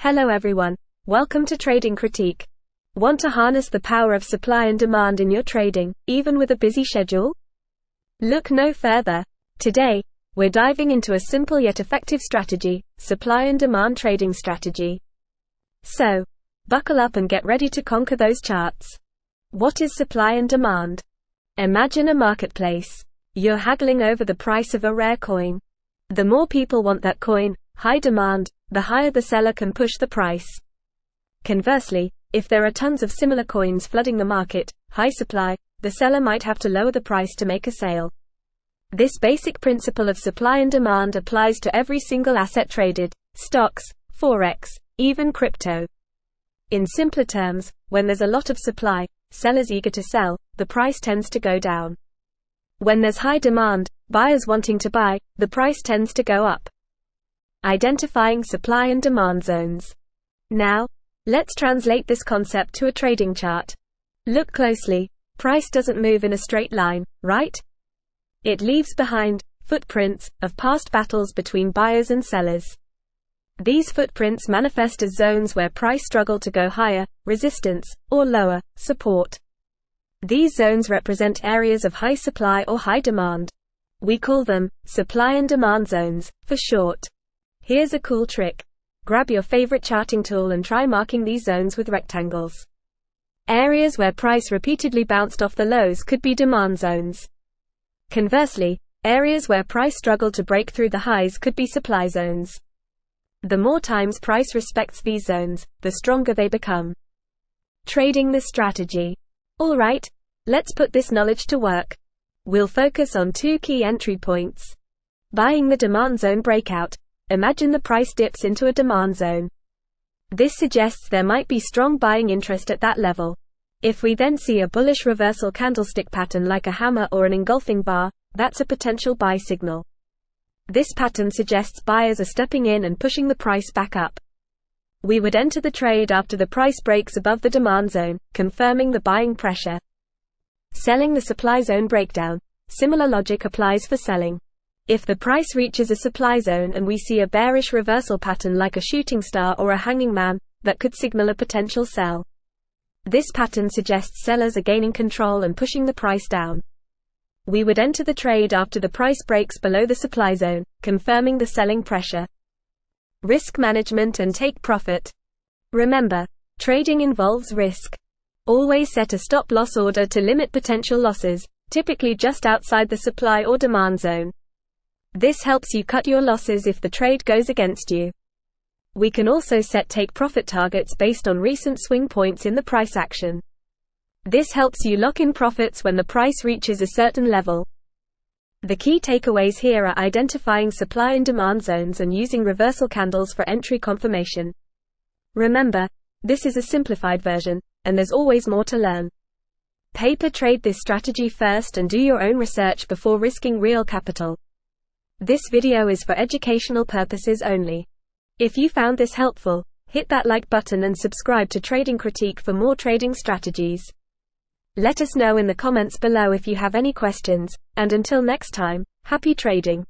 Hello everyone. Welcome to Trading Critique. Want to harness the power of supply and demand in your trading, even with a busy schedule? Look no further. Today, we're diving into a simple yet effective strategy, supply and demand trading strategy. So, buckle up and get ready to conquer those charts. What is supply and demand? Imagine a marketplace. You're haggling over the price of a rare coin. The more people want that coin, high demand, the higher the seller can push the price. Conversely, if there are tons of similar coins flooding the market, high supply, the seller might have to lower the price to make a sale. This basic principle of supply and demand applies to every single asset traded: stocks, forex, even crypto. In simpler terms, when there's a lot of supply, sellers eager to sell, the price tends to go down. When there's high demand, buyers wanting to buy, the price tends to go up. Identifying supply and demand zones. Now, let's translate this concept to a trading chart. Look closely. Price doesn't move in a straight line, right? It leaves behind footprints of past battles between buyers and sellers. These footprints manifest as zones where price struggled to go higher, resistance, or lower, support. These zones represent areas of high supply or high demand. We call them supply and demand zones, for short. Here's a cool trick. Grab your favorite charting tool and try marking these zones with rectangles. Areas where price repeatedly bounced off the lows could be demand zones. Conversely, areas where price struggled to break through the highs could be supply zones. The more times price respects these zones, the stronger they become. Trading the strategy. Alright, let's put this knowledge to work. We'll focus on two key entry points. Buying the demand zone breakout. Imagine the price dips into a demand zone. This suggests there might be strong buying interest at that level. If we then see a bullish reversal candlestick pattern like a hammer or an engulfing bar, that's a potential buy signal. This pattern suggests buyers are stepping in and pushing the price back up. We would enter the trade after the price breaks above the demand zone, confirming the buying pressure. Selling the supply zone breakdown. Similar logic applies for selling. If the price reaches a supply zone and we see a bearish reversal pattern like a shooting star or a hanging man, that could signal a potential sell. This pattern suggests sellers are gaining control and pushing the price down. We would enter the trade after the price breaks below the supply zone, confirming the selling pressure. Risk management and take profit. Remember, trading involves risk. Always set a stop-loss order to limit potential losses, typically just outside the supply or demand zone. This helps you cut your losses if the trade goes against you. We can also set take-profit targets based on recent swing points in the price action. This helps you lock in profits when the price reaches a certain level. The key takeaways here are identifying supply and demand zones and using reversal candles for entry confirmation. Remember, this is a simplified version, and there's always more to learn. Paper trade this strategy first and do your own research before risking real capital. This video is for educational purposes only. If you found this helpful, hit that like button and subscribe to Trading Critique for more trading strategies. Let us know in the comments below if you have any questions, and until next time, happy trading.